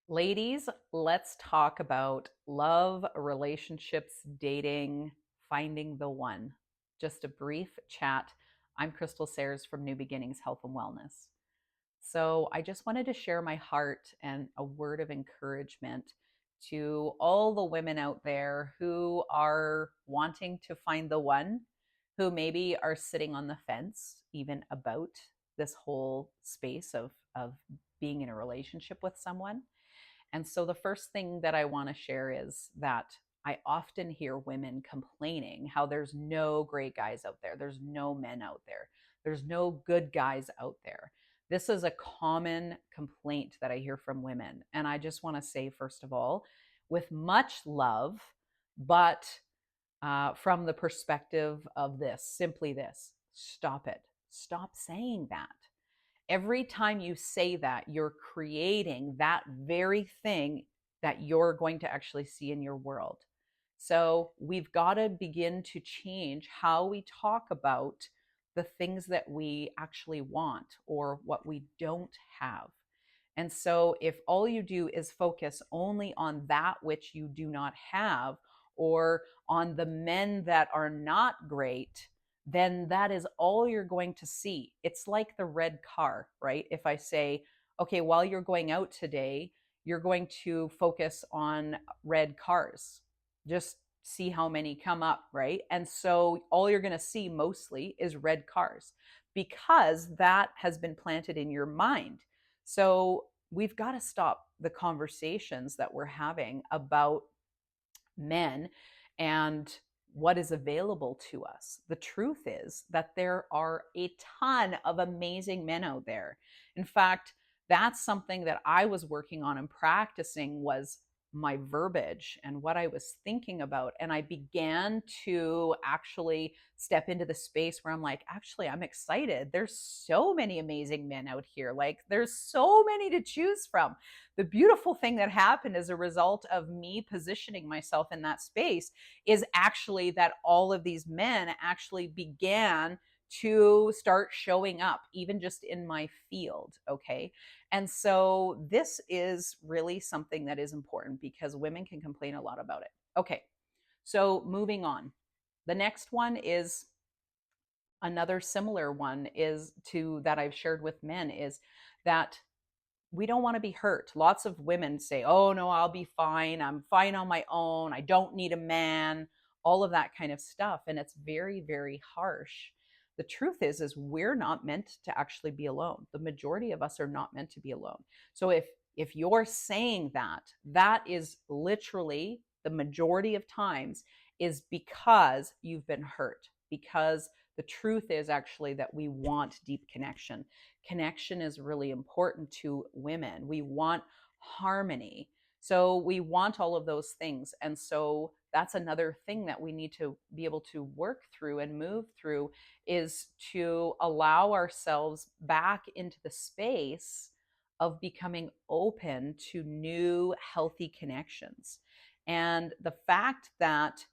Ladies, let's talk about love, relationships, dating, finding the one. Just a brief chat. I'm Crystal Sayers from New Beginnings Health and Wellness. So, I just wanted to share my heart and a word of encouragement to all the women out there who are wanting to find the one, who maybe are sitting on the fence even about this whole space of being in a relationship with someone. And so the first thing that I want to share is that I often hear women complaining how there's no great guys out there. There's no men out there. There's no good guys out there. This is a common complaint that I hear from women. And I just want to say, first of all, with much love, but from the perspective of this, simply this: stop it. Stop saying that. Every time you say that, you're creating that very thing that you're going to actually see in your world. So we've got to begin to change how we talk about the things that we actually want or what we don't have. And so if all you do is focus only on that which you do not have, or on the men that are not great, then that is all you're going to see. It's like the red car, right? If I say, okay, while you're going out today, you're going to focus on red cars. Just see how many come up, right? And so all you're going to see mostly is red cars because that has been planted in your mind. So we've got to stop the conversations that we're having about men and what is available to us. The truth is that there are a ton of amazing men out there. In fact, that's something that I was working on and practicing was my verbiage and what I was thinking about. And I began to actually step into the space where I'm like, actually, I'm excited. There's so many amazing men out here. Like, there's so many to choose from. The beautiful thing that happened as a result of me positioning myself in that space is actually that all of these men actually began to start showing up, even just in my field. Okay. And so this is really something that is important because women can complain a lot about it. Okay. So moving on. The next one is another similar one is to that I've shared with men is that we don't want to be hurt. Lots of women say, oh no, I'll be fine. I'm fine on my own. I don't need a man, all of that kind of stuff. And it's very, very harsh. The truth is we're not meant to actually be alone. The majority of us are not meant to be alone. So if you're saying that, that is literally the majority of times is because you've been hurt, because the truth is actually that we want deep connection. Connection is really important to women. We want harmony. So we want all of those things. And so that's another thing that we need to be able to work through and move through is to allow ourselves back into the space of becoming open to new healthy connections. And the fact that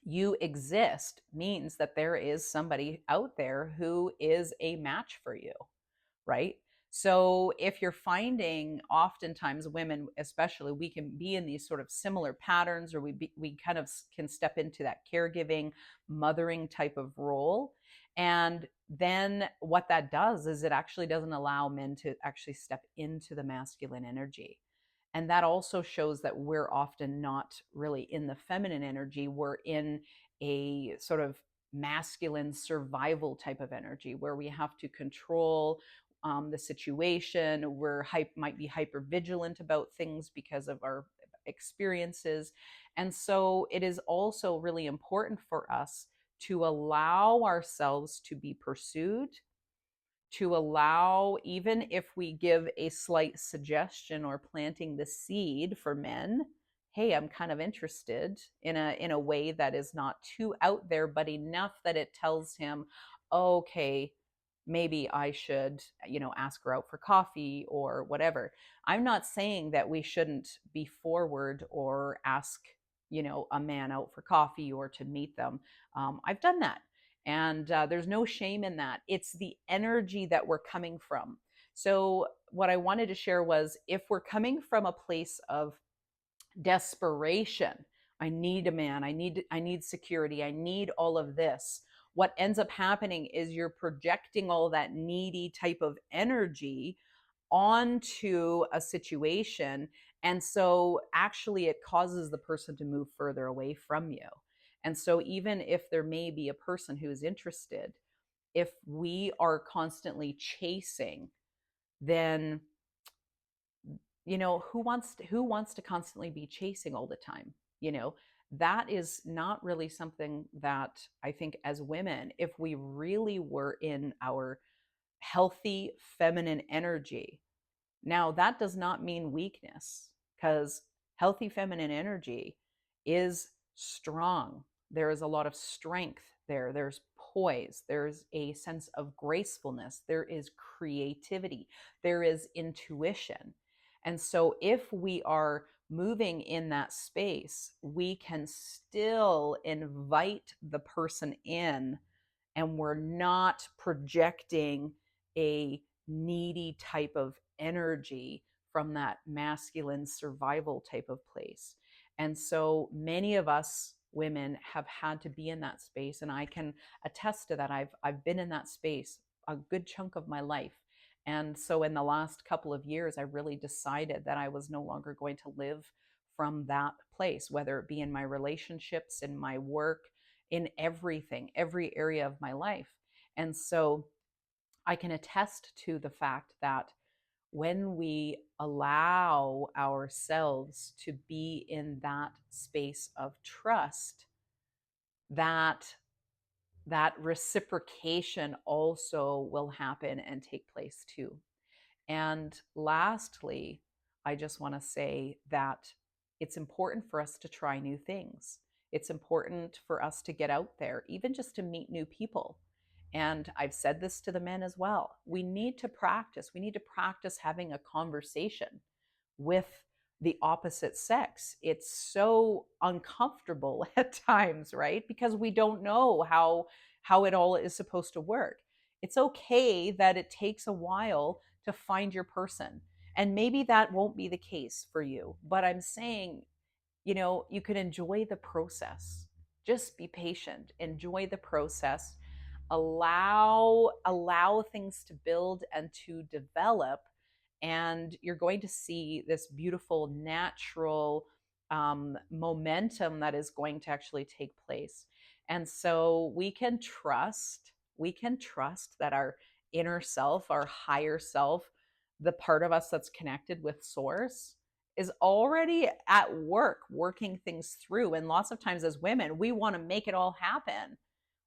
you exist means that there is somebody out there who is a match for you, right? So if you're finding oftentimes women, especially, we can be in these sort of similar patterns, or we kind of can step into that caregiving, mothering type of role. And then what that does is it actually doesn't allow men to actually step into the masculine energy. And that also shows that we're often not really in the feminine energy. We're in a sort of masculine survival type of energy where we have to control the situation. Might be hyper vigilant about things because of our experiences. And so it is also really important for us to allow ourselves to be pursued, to allow, even if we give a slight suggestion or planting the seed for men, hey, I'm kind of interested in a way that is not too out there, but enough that it tells him, okay, maybe I should, ask her out for coffee or whatever. I'm not saying that we shouldn't be forward or ask, a man out for coffee or to meet them. I've done that. And there's no shame in that. It's the energy that we're coming from. So, what I wanted to share was if we're coming from a place of desperation, I need a man, I need security, I need all of this. What ends up happening is you're projecting all that needy type of energy onto a situation. And so actually, it causes the person to move further away from you. And so, even if there may be a person who is interested, if we are constantly chasing, then who wants to constantly be chasing all the time? You know, that is not really something that I think as women, if we really were in our healthy feminine energy. Now, that does not mean weakness, because healthy feminine energy is strong. There is a lot of strength there. There's poise. There's a sense of gracefulness. There is creativity. There is intuition. And so, if we are moving in that space, we can still invite the person in, and we're not projecting a needy type of energy from that masculine survival type of place. And so many of us women have had to be in that space, and I can attest to that. I've been in that space a good chunk of my life. And so in the last couple of years, I really decided that I was no longer going to live from that place, whether it be in my relationships, in my work, in everything, every area of my life. And so I can attest to the fact that when we allow ourselves to be in that space of trust, that that reciprocation also will happen and take place too. And lastly, I just want to say that it's important for us to try new things. It's important for us to get out there, even just to meet new people. And I've said this to the men as well. We need to practice. We need to practice having a conversation with the opposite sex. It's so uncomfortable at times, right? Because we don't know how it all is supposed to work. It's okay that it takes a while to find your person. And maybe that won't be the case for you, but I'm saying, you can enjoy the process. Just be patient, enjoy the process, allow things to build and to develop, and you're going to see this beautiful natural momentum that is going to actually take place. And so we can trust that our inner self, our higher self, the part of us that's connected with source, is already at work working things through. And lots of times as women, we want to make it all happen.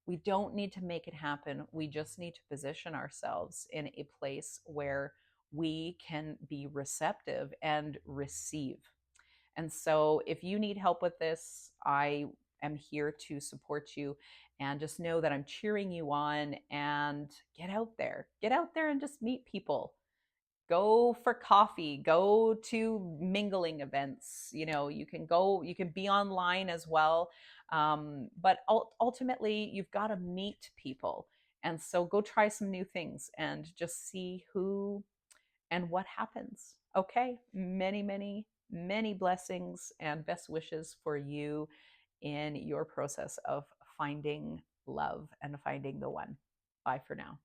We don't need to make it happen. We just need to position ourselves in a place where we can be receptive and receive. And so, if you need help with this, I am here to support you. And just know that I'm cheering you on, and get out there. Get out there and just meet people. Go for coffee, go to mingling events. You can be online as well. But ultimately, you've got to meet people. And so go try some new things and just see who and what happens. Okay. Many, many, many blessings and best wishes for you in your process of finding love and finding the one. Bye for now.